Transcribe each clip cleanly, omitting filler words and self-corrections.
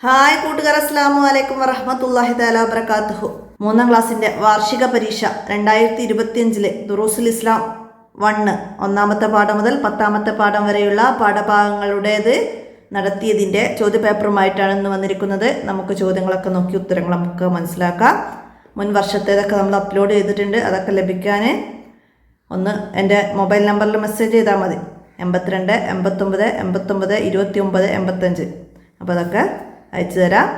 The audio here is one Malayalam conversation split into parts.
ഹായ് കൂട്ടുകാർ, അസ്സലാമു അലൈക്കും വറഹ്മത്തുള്ളാഹി തആല വബറകാതുഹു. 3ാം ക്ലാസ്സിൻ്റെ വാർഷിക പരീക്ഷ 2025 ദുറൂസുൽ ഇസ്ലാം 1 ഒന്നാമത്തെ പാഠം മുതൽ 10ാമത്തെ പാഠം വരെയുള്ള പാഠഭാഗങ്ങളുടേത് നടത്തിയതിൻ്റെ ചോദ്യപേപ്പറുമായിട്ടാണ് ഇന്ന് വന്നിരിക്കുന്നത്. നമുക്ക് ചോദ്യങ്ങളൊക്കെ നോക്കി ഉത്തരങ്ങൾ നമുക്ക് മനസ്സിലാക്കാം. മുൻ വർഷത്തേതൊക്കെ നമ്മൾ അപ്ലോഡ് ചെയ്തിട്ടുണ്ട്. അതൊക്കെ ലഭിക്കാൻ ഒന്ന് എൻ്റെ മൊബൈൽ നമ്പറിൽ മെസ്സേജ് ചെയ്താൽ മതി. 82 89 89 29 85. അപ്പോൾ അതൊക്കെ അയച്ചു തരാം.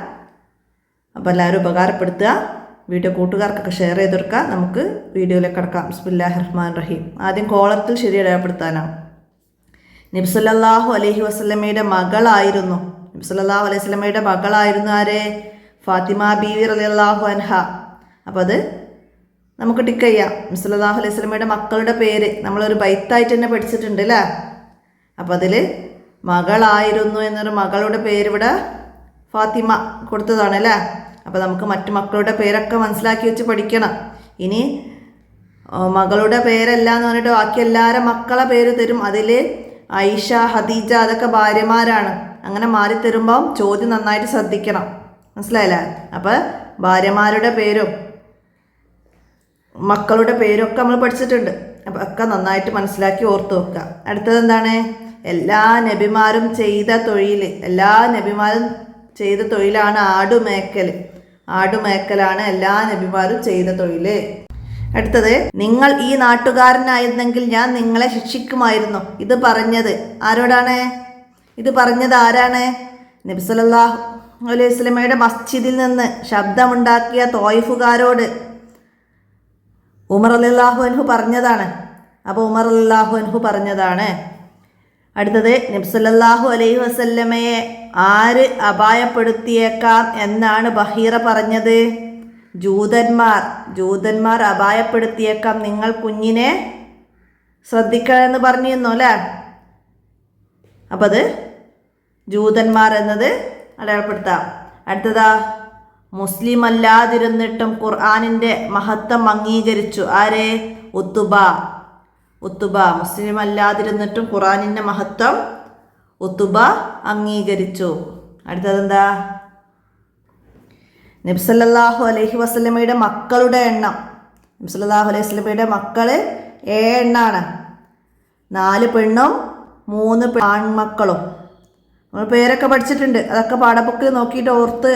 അപ്പോൾ എല്ലാവരും ഉപകാരപ്പെടുത്തുക. വീഡിയോ കൂട്ടുകാർക്കൊക്കെ ഷെയർ ചെയ്ത് കൊടുക്കുക. നമുക്ക് വീഡിയോയിലേക്ക് കിടക്കാം. ബിസ്മില്ലാഹിർ റഹ്മാനിർ റഹീം. ആദ്യം കോളത്തിൽ ശരി രേഖപ്പെടുത്താനാണ്. നബി സല്ലല്ലാഹു അലൈഹി വസല്ലമയുടെ മകളായിരുന്നു. നബി സല്ലല്ലാഹു അലൈഹി വസല്ലമയുടെ മകളായിരുന്നു ആരെ? ഫാത്തിമ ബീവി റളിയല്ലാഹു അൻഹ. അപ്പോൾ അത് നമുക്ക് ടിക്ക് ചെയ്യാം. നബി സല്ലല്ലാഹു അലൈഹി വസല്ലമയുടെ മക്കളുടെ പേര് നമ്മളൊരു ബൈത്തായിട്ട് തന്നെ പഠിച്ചിട്ടുണ്ട് അല്ലേ. അപ്പോൾ അതിൽ മകളായിരുന്നു എന്നൊരു മകളുടെ പേര് ഇവിടെ ഫാത്തിമ കൊടുത്തതാണ് അല്ലേ. അപ്പോൾ നമുക്ക് മറ്റു മക്കളുടെ പേരൊക്കെ മനസ്സിലാക്കി വെച്ച് പഠിക്കണം. ഇനി മകളുടെ പേരല്ല എന്ന് പറഞ്ഞിട്ട് ബാക്കി എല്ലാവരും മക്കളെ പേര് തരും. അതിൽ ഐഷ, ഹദീജ അതൊക്കെ ഭാര്യമാരാണ്. അങ്ങനെ മാറി തരുമ്പം ചോദ്യം നന്നായിട്ട് ശ്രദ്ധിക്കണം. മനസ്സിലായില്ലേ? അപ്പോൾ ഭാര്യമാരുടെ പേരും മക്കളുടെ പേരും ഒക്കെ നമ്മൾ പഠിച്ചിട്ടുണ്ട്. അപ്പോൾ ഒക്കെ നന്നായിട്ട് മനസ്സിലാക്കി ഓർത്ത് വെക്കുക. അടുത്തത് എന്താണ്? എല്ലാ നബിമാരും ചെയ്ത തൊഴിലാണ് ആടുമേക്കൽ. ആടുമേക്കലാണ് എല്ലാ നബിമാരും ചെയ്ത തൊഴിൽ. അടുത്തത്, നിങ്ങൾ ഈ നാട്ടുകാരനായിരുന്നെങ്കിൽ ഞാൻ നിങ്ങളെ ശിക്ഷിക്കുമായിരുന്നു. ഇത് പറഞ്ഞത് ആരോടാണ്? ഇത് പറഞ്ഞത് ആരാണ്? നബി സല്ലല്ലാഹു അലൈഹി വസല്ലമയുടെ മസ്ജിദിൽ നിന്ന് ശബ്ദമുണ്ടാക്കിയ തോയിഫുകാരോട് ഉമർ റളിയല്ലാഹു അൻഹു പറഞ്ഞതാണ്. അപ്പോൾ ഉമർ റളിയല്ലാഹു അൻഹു പറഞ്ഞതാണ്. അടുത്തത്, നബി സല്ലല്ലാഹു അലൈഹി വസല്ലമയെ ആര് അപായപ്പെടുത്തിയേക്കാം എന്നാണ് ബഹീറ പറഞ്ഞത്? ജൂതന്മാർ അപായപ്പെടുത്തിയേക്കാം. നിങ്ങൾ കുഞ്ഞിനെ ശ്രദ്ധിക്കണമെന്ന് പറഞ്ഞിരുന്നു അല്ലേ. അപ്പം അത് ജൂതന്മാർ എന്നത് അടയാളപ്പെടുത്താം. അടുത്തതാ, മുസ്ലിം അല്ലാതിരുന്നിട്ടും ഖുർആനിൻ്റെ മഹത്വം അംഗീകരിച്ചു. ആരെ? ഉത്തുബ. മുസ്ലിം അല്ലാതിരുന്നിട്ടും ഖുർആനിൻ്റെ മഹത്വം ഉത്തുബ അംഗീകരിച്ചു. അടുത്തതെന്താ? നബി സല്ലല്ലാഹു അലൈഹി വസല്ലമയുടെ മക്കളുടെ എണ്ണം. നബി സല്ലല്ലാഹു അലൈഹി വസല്ലമയുടെ മക്കൾ 7 എണ്ണാണ്. 4 പെണ്ണും 3 ആൺമക്കളും. നമ്മൾ പേരൊക്കെ പഠിച്ചിട്ടുണ്ട്. അതൊക്കെ പാഠബുക്ക് നോക്കിയിട്ട് ഓർത്ത്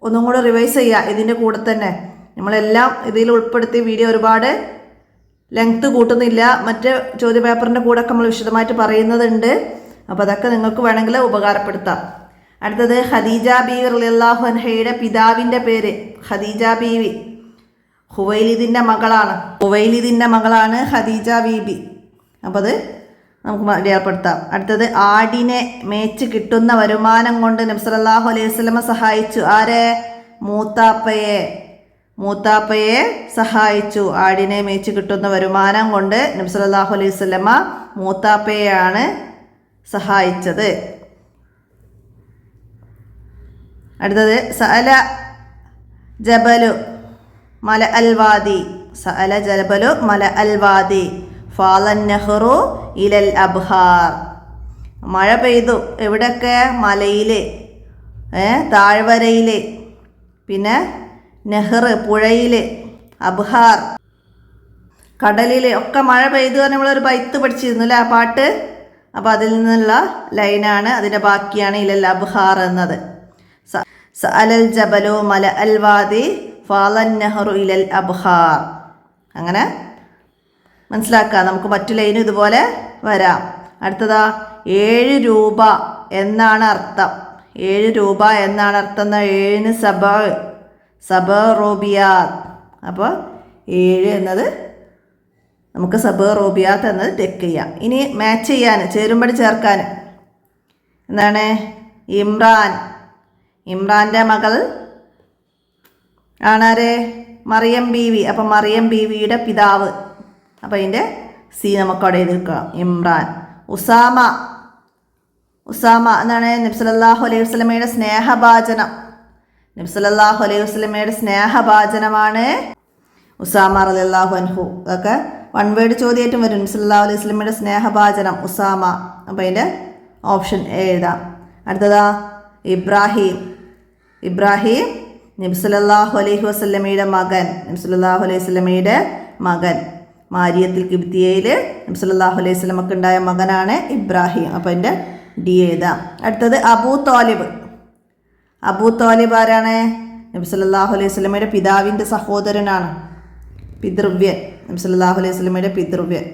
ഒന്നും കൂടെ റിവൈസ് ചെയ്യുക. ഇതിൻ്റെ കൂടെ തന്നെ നമ്മളെല്ലാം ഇതിൽ ഉൾപ്പെടുത്തി വീഡിയോ ഒരുപാട് ലെങ്ത് കൂട്ടുന്നില്ല. മറ്റ് ചോദ്യപേപ്പറിൻ്റെ കൂടെ ഒക്കെ നമ്മൾ വിശദമായിട്ട് പറയുന്നതുണ്ട്. അപ്പോൾ അതൊക്കെ നിങ്ങൾക്ക് വേണമെങ്കിൽ ഉപകാരപ്പെടുത്താം. അടുത്തത്, ഖദീജ ബീവി റളിയല്ലാഹു അൻഹയുടെ പിതാവിൻ്റെ പേര്? ഖദീജ ബീവി ഹുവൈലിദിൻ്റെ മകളാണ് ഖദീജ ബീബി. അപ്പോൾ അത് നമുക്ക് അടയാളപ്പെടുത്താം. അടുത്തത്, ആടിനെ മേച്ച് കിട്ടുന്ന വരുമാനം കൊണ്ട് നബി സല്ലല്ലാഹു അലൈഹി വസല്ലമ സഹായിച്ചു. ആരെ? മൂത്താപ്പയെ സഹായിച്ചു. ആടിനെ മേച്ച് കിട്ടുന്ന വരുമാനം കൊണ്ട് നബി സല്ലല്ലാഹു അലൈഹി വസല്ലമ മൂത്താപ്പയെയാണ് സഹായിച്ചത്. അടുത്തത്, സഅല ജബലു മല അൽ വാദി ഫാലൻ നെഹ്റു ഇലൽ അബ്ഹാർ. മഴ പെയ്തു. എവിടെയൊക്കെ? മലയിൽ, താഴ്വരയിൽ, പിന്നെ നെഹ്റ് പുഴയിൽ, അബ്ഹാർ കടലിൽ ഒക്കെ മഴ പെയ്തു. നമ്മളൊരു ബൈത്ത് പഠിച്ചിരുന്നു അല്ലേ, ആ പാട്ട്. അപ്പോൾ അതിൽ നിന്നുള്ള ലൈനാണ്, അതിൻ്റെ ബാക്കിയാണ് ഇലൽ അബ്ഹാർ എന്നത്. സഅലൽ ജബലു മല അൽ വാദി ഫാലൻ നെഹ്റു ഇലൽ അബ്ഹാർ. അങ്ങനെ മനസ്സിലാക്കുക. നമുക്ക് മറ്റു ലൈനും ഇതുപോലെ വരാം. അടുത്തതാ, 7 രൂപ എന്നാണ് അർത്ഥം. 7 രൂപ എന്നാണ് അർത്ഥം. 7 സബ റോബിയാത്ത്. അപ്പോൾ 7 എന്നത് നമുക്ക് സബ റോബിയാത്ത് എന്നത് ടെക്ക് ചെയ്യാം. ഇനി മാച്ച് ചെയ്യാൻ, ചേരുമ്പടി ചേർക്കാൻ എന്താണ്? ഇമ്രാൻ്റെ മകൾ ആണാരെ? മറിയം ബീവി. അപ്പം മറിയം ബീവിയുടെ പിതാവ്. അപ്പം അതിൻ്റെ സി നമുക്ക് അവിടെ എഴുതിക്കാം. ഇമ്രാൻ. ഉസാമ എന്താണ്? നബി സല്ലല്ലാഹു അലൈഹി വസല്ലമയുടെ സ്നേഹഭാജനം. നബി സല്ലല്ലാഹു അലൈഹി വസല്ലമയുടെ സ്നേഹഭാജനമാണ് ഉസാമ റളിയല്ലാഹു അൻഹു. അതൊക്കെ വൺ വേർഡ് ചോദ്യമായിട്ടും വരും. നബി സല്ലല്ലാഹു അലൈഹി വസല്ലമയുടെ സ്നേഹഭാജനം ഉസാമ. അപ്പോൾ അതിൻ്റെ ഓപ്ഷൻ എഴുതാം. അടുത്തതാ, ഇബ്രാഹിം. ഇബ്രാഹിം നബി സല്ലല്ലാഹു അലൈഹി വസല്ലമയുടെ മകൻ. നബി സല്ലല്ലാഹു അലൈഹി വസല്ലമയുടെ മകൻ മാരിയത്തുൽ കിബ്തിയയിൽ നബി സല്ലല്ലാഹു അലൈഹി വസല്ലമക്ക് ഉണ്ടായ മകനാണ് ഇബ്രാഹിം. അപ്പോൾ അതിൻ്റെ ഡി എഴുതാം. അടുത്തത് അബൂ താലിബ്. അബൂ താലിബ് ആരാണ്? നബി സല്ലല്ലാഹു അലൈഹി വസല്ലമയുടെ പിതാവിൻ്റെ സഹോദരനാണ്, പിതൃവ്യൻ. നബി സല്ലല്ലാഹു അലൈഹി വസല്ലമയുടെ പിതൃവ്യൻ,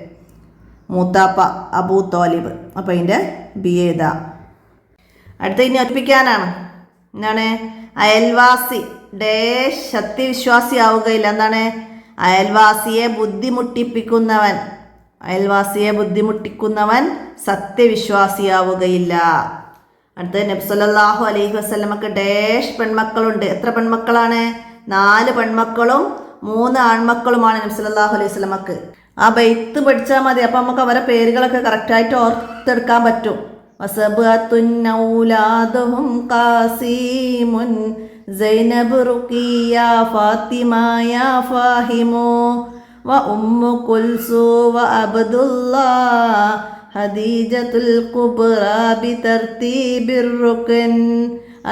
മൂത്താപ്പ അബൂ താലിബ്. അപ്പോൾ അതിൻ്റെ ബി എഴുതാം. അടുത്ത ഇനി ഒറ്റപ്പിക്കാനാണ്. എന്താണ്? അയൽവാസി ഡേഷ് സത്യവിശ്വാസി ആവുകയില്ല. എന്താണ്? അയൽവാസിയെ ബുദ്ധിമുട്ടിപ്പിക്കുന്നവൻ, അയൽവാസിയെ ബുദ്ധിമുട്ടിക്കുന്നവൻ സത്യവിശ്വാസിയാവുകയില്ല. അടുത്തത് നബി സല്ലല്ലാഹു അലൈഹി വസല്ലമക്ക് ഡേഷ് പെൺമക്കളുണ്ട്. എത്ര പെൺമക്കളാണ്? 4 പെൺമക്കളും 3 ആൺമക്കളുമാണ് നബി സല്ലല്ലാഹു അലൈഹി വസല്ലമക്ക്. ആ ബൈത്ത് പഠിച്ചാൽ മതി, അപ്പം നമുക്ക് അവരെ പേരുകളൊക്കെ കറക്റ്റായിട്ട് ഓർത്തെടുക്കാൻ പറ്റും. വസബഅത്തുൻ ഔലാദുഹും ഖാസിമുൻ സൈനബ് റുഖിയ ഫാത്തിമ യാ ഫാഹിമു വ ഉമ്മു കുൽസു വ അബ്ദുല്ലാഹ് ഹദീജത്തുൽ കുബ്ര ബിതർതീബിർ റുക്ൻ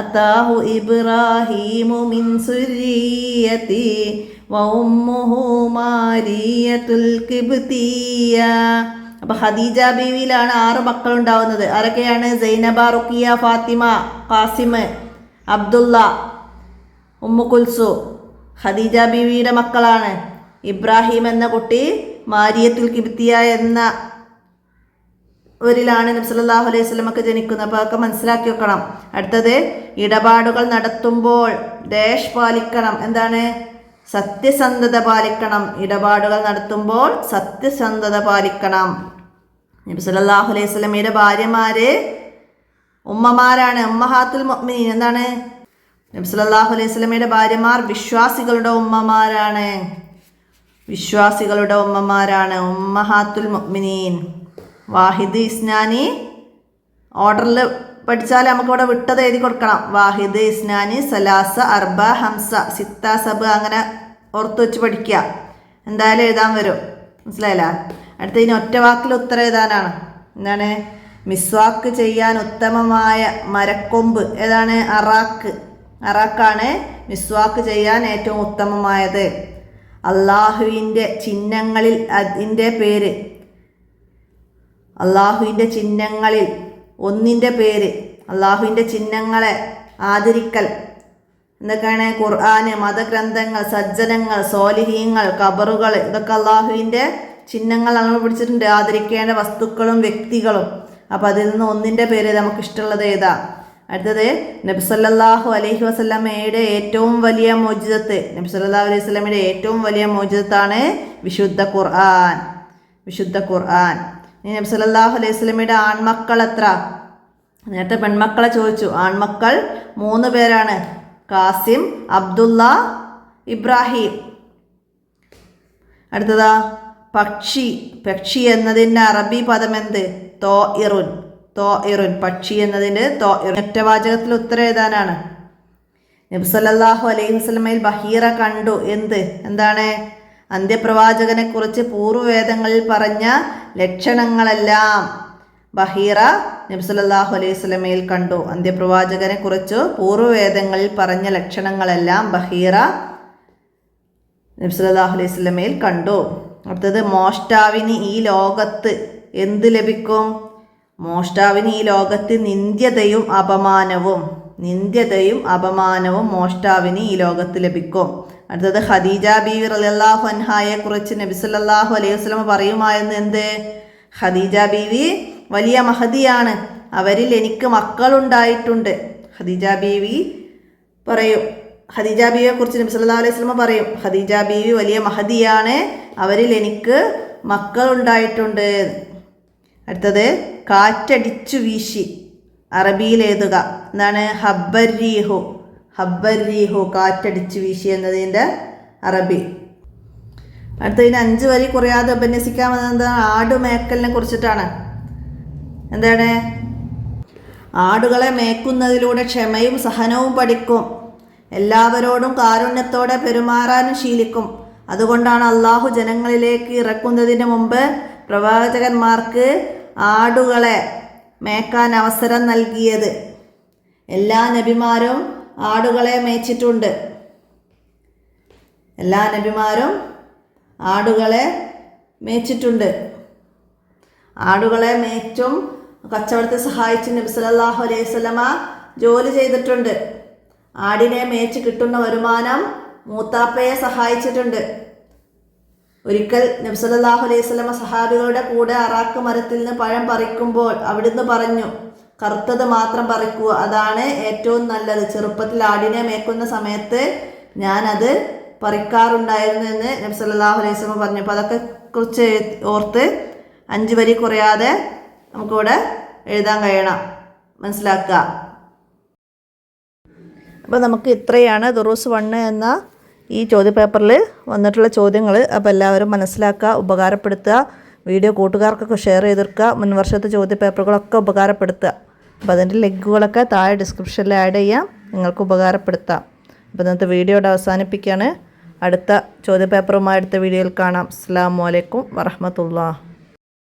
അതാഹു ഇബ്രാഹീമു മിൻ സുരിയതി വ ഉമ്മുഹു മാരിയത്തുൽ കിബ്തിയ. അപ്പോൾ ഖദീജ ബീവിയിലാണ് 6 മക്കളുണ്ടാവുന്നത്. ആരൊക്കെയാണ്? Zainab, Ruqayyah, Fatima, Qasim, Abdullah, Umm Kulthum. Khadija ബീവിയുടെ മക്കളാണ്. ഇബ്രാഹിം എന്ന കുട്ടി മാരിയത്തുൽ കിബ്തിയ എന്ന ഒരിലാണ് നബി സല്ലല്ലാഹു അലൈഹി വസല്ലമക്ക് ജനിക്കുന്നത്. അപ്പോൾ അതൊക്കെ മനസ്സിലാക്കി വെക്കണം. അടുത്തത് ഇടപാടുകൾ നടത്തുമ്പോൾ ഡേഷ് പാലിക്കണം. എന്താണ്? സത്യസന്ധത പാലിക്കണം. ഇടപാടുകൾ നടത്തുമ്പോൾ സത്യസന്ധത പാലിക്കണം. നബി സല്ലല്ലാഹു അലൈഹി വസല്ലമയുടെ ഭാര്യമാര് ഉമ്മമാരാണ്, ഉമ്മഹാത്തുൽ മുഅ്മിനീൻ. എന്താണ്? നബി സല്ലല്ലാഹു അലൈഹി വസല്ലമയുടെ ഭാര്യമാർ വിശ്വാസികളുടെ ഉമ്മമാരാണ്, വിശ്വാസികളുടെ ഉമ്മമാരാണ്, ഉമ്മഹാത്തുൽ മുഅ്മിനീൻ. വാഹിദ് ഇസ്നാനി ഓർഡറിൽ പഠിച്ചാൽ നമുക്കിവിടെ വിട്ടത് എഴുതി കൊടുക്കണം. വാഹിദ് ഇസ്നാനി സലാസ അർബ ഹംസ സിത്ത സബ് അങ്ങനെ ഓർത്ത് വെച്ച് പഠിക്കുക. എന്തായാലും എഴുതാൻ വരും. മനസ്സിലായില്ല? അടുത്ത ഇനി ഒറ്റ വാക്കിൽ ഉത്തരം എഴുതാനാണ്. എന്താണ്? മിസ്വാക്ക് ചെയ്യാൻ ഉത്തമമായ മരക്കൊമ്പ് ഏതാണ്? അറാക്ക്. അറാക്കാണ് മിസ്വാക്ക് ചെയ്യാൻ ഏറ്റവും ഉത്തമമായത്. അള്ളാഹുവിൻ്റെ ചിഹ്നങ്ങളിൽ അതിൻ്റെ പേര്, അള്ളാഹുവിൻ്റെ ചിഹ്നങ്ങളിൽ ഒന്നിൻ്റെ പേര്, അള്ളാഹുവിൻ്റെ ചിഹ്നങ്ങളെ ആദരിക്കൽ. എന്തൊക്കെയാണ്? ഖുർആന്, മതഗ്രന്ഥങ്ങൾ, സജ്ജനങ്ങൾ, സോലിഹീങ്ങൾ, ഖബറുകൾ. ഇതൊക്കെ അള്ളാഹുവിൻ്റെ ചിഹ്നങ്ങൾ നമ്മൾ പിടിച്ചിട്ടുണ്ട്. ആദരിക്കേണ്ട വസ്തുക്കളും വ്യക്തികളും. അപ്പോൾ അതിൽ നിന്ന് ഒന്നിൻ്റെ പേര് നമുക്ക് ഇഷ്ടമുള്ളത് ഏതാ? അടുത്തത് നബി സല്ലല്ലാഹു അലൈഹി വസല്ലമയുടെ ഏറ്റവും വലിയ മോചിതത്ത്. നബി സല്ലല്ലാഹു അലൈഹി വസല്ലമയുടെ ഏറ്റവും വലിയ മോചിതത്താണ് വിശുദ്ധ ഖുർആൻ, വിശുദ്ധ ഖുർആൻ. ഇനി നബി സല്ലല്ലാഹു അലൈഹി വസല്ലമയുടെ ആൺമക്കൾ എത്ര? നേരത്തെ പെൺമക്കളെ ചോദിച്ചു. ആൺമക്കൾ 3 പേരാണ്, ഖാസിം, അബ്ദുള്ള, ഇബ്രാഹിം. അടുത്തതാ പക്ഷി. പക്ഷി എന്നതിൻ്റെ അറബി പദം എന്ത്? തോഇറുൻ. തോഇറുൻ, പക്ഷി എന്നതിൻ്റെ തോഇറുൻ. ഒറ്റവാചകത്തിൽ ഉത്തരം എഴുതാനാണ്. നബി സല്ലല്ലാഹു അലൈഹി വസല്ലമയിൽ ബഹീറ കണ്ടു. എന്താണ്? അന്ത്യപ്രവാചകനെ കുറിച്ച് പൂർവ്വവേദങ്ങളിൽ പറഞ്ഞ ലക്ഷണങ്ങളെല്ലാം ബഹീറ നബി സല്ലല്ലാഹു അലൈഹി വസല്ലമയിൽ കണ്ടു. അന്ത്യപ്രവാചകനെ കുറിച്ച് പൂർവ്വവേദങ്ങളിൽ പറഞ്ഞ ലക്ഷണങ്ങളെല്ലാം ബഹീറ നബി സല്ലല്ലാഹു അലൈഹി വസല്ലമയിൽ കണ്ടു. അടുത്തത് മോഷ്ടാവിന് ഈ ലോകത്ത് എന്ത് ലഭിക്കും? മോഷ്ടാവിന് ഈ ലോകത്ത് നിന്ദ്യതയും അപമാനവും, നിന്ദ്യതയും അപമാനവും മോഷ്ടാവിന് ഈ ലോകത്ത് ലഭിക്കും. അടുത്തത് ഖദീജ ബീവി റളിയല്ലാഹു അൻഹായെ കുറിച്ച് നബി സല്ലല്ലാഹു അലൈഹി വസല്ലം പറയുമായിരുന്നു. എന്ത്? ഖദീജ ബീവി വലിയ മഹദിയാണ്, അവരിൽ എനിക്ക് മക്കളുണ്ടായിട്ടുണ്ട്. ഖദീജ ബീവി പറയും. ഖദീജ ബീവിയെ കുറിച്ച് നബി സല്ലല്ലാഹു അലൈഹി വസല്ലം പറയും, ഖദീജ ബീവി വലിയ മഹദിയാണ്, അവരിൽ എനിക്ക് മക്കളുണ്ടായിട്ടുണ്ട്. അടുത്തത് കാറ്റടിച്ചു വീശി. അറബിയിൽ എഴുതുക. എന്താണ്? ഹബ്ബരീഹു. ഹബ്ബരീഹു, കാറ്റടിച്ചു വീശി എന്നതിൻ്റെ അറബി. അടുത്തതിന് 5 വരി കുറയാതെ ഉപന്യസിക്കാൻ വന്നത് ആടുമേക്കലിനെ കുറിച്ചിട്ടാണ്. എന്താണ്? ആടുകളെ മേക്കുന്നതിലൂടെ ക്ഷമയും സഹനവും പഠിക്കും. എല്ലാവരോടും കാരുണ്യത്തോടെ പെരുമാറാനും ശീലിക്കും. അതുകൊണ്ടാണ് അള്ളാഹു ജനങ്ങളിലേക്ക് ഇറക്കുന്നതിന് മുമ്പ് പ്രവാചകന്മാർക്ക് ആടുകളെ മേക്കാൻ അവസരം നൽകിയത്. എല്ലാ നബിമാരും ആടുകളെ മേച്ചിട്ടുണ്ട്. എല്ലാ നബിമാരും ആടുകളെ മേച്ചിട്ടുണ്ട്. ആടുകളെ മേച്ചും കച്ചവടത്തെ സഹായിച്ച് നബി സല്ലല്ലാഹു അലൈഹി വസല്ലമ ജോലി ചെയ്തിട്ടുണ്ട്. ആടിനെ മേച്ച് കിട്ടുന്ന വരുമാനം മൂത്താപ്പയെ സഹായിച്ചിട്ടുണ്ട്. ഒരിക്കൽ നബി സല്ലല്ലാഹു അലൈഹി വസല്ലമ സഹാബികളുടെ കൂടെ അറാക്ക് മരത്തിൽ നിന്ന് പഴം പറിക്കുമ്പോൾ അവിടുന്ന് പറഞ്ഞു, കറുത്തത് മാത്രം പറിക്കുക, അതാണ് ഏറ്റവും നല്ലത്. ചെറുപ്പത്തിൽ ആടിനെ മേക്കുന്ന സമയത്ത് ഞാനത് പറിക്കാറുണ്ടായിരുന്നു എന്ന് നബി സല്ലല്ലാഹു അലൈഹി വസല്ലമ പറഞ്ഞു. അപ്പോൾ അതൊക്കെ കുറിച്ച് ഓർത്ത് 5 വരി കുറയാതെ നമുക്കിവിടെ എഴുതാൻ കഴിയണം, മനസ്സിലാക്കുക. അപ്പോൾ നമുക്ക് ഇത്രയാണ് ദുറൂസ് 1 എന്ന ഈ ചോദ്യപേപ്പറിൽ വന്നിട്ടുള്ള ചോദ്യങ്ങൾ. അപ്പോൾ എല്ലാവരും മനസ്സിലാക്കുക, ഉപകാരപ്പെടുത്തുക. വീഡിയോ കൂട്ടുകാർക്കൊക്കെ ഷെയർ ചെയ്തെടുക്കുക. മുൻ വർഷത്തെ ചോദ്യപേപ്പറുകളൊക്കെ ഉപകാരപ്പെടുത്തുക. അപ്പോൾ അതിൻ്റെ ലിങ്കുകളൊക്കെ താഴെ ഡിസ്ക്രിപ്ഷനിൽ ആഡ് ചെയ്യാം, നിങ്ങൾക്ക് ഉപകാരപ്പെടുത്താം. അപ്പോൾ ഇന്നത്തെ വീഡിയോയുടെ അവസാനിപ്പിക്കുകയാണ്. അടുത്ത ചോദ്യപേപ്പറുമായി അടുത്ത വീഡിയോയിൽ കാണാം. അസ്സലാമു അലൈക്കും വറഹ്മത്തുള്ളാഹി.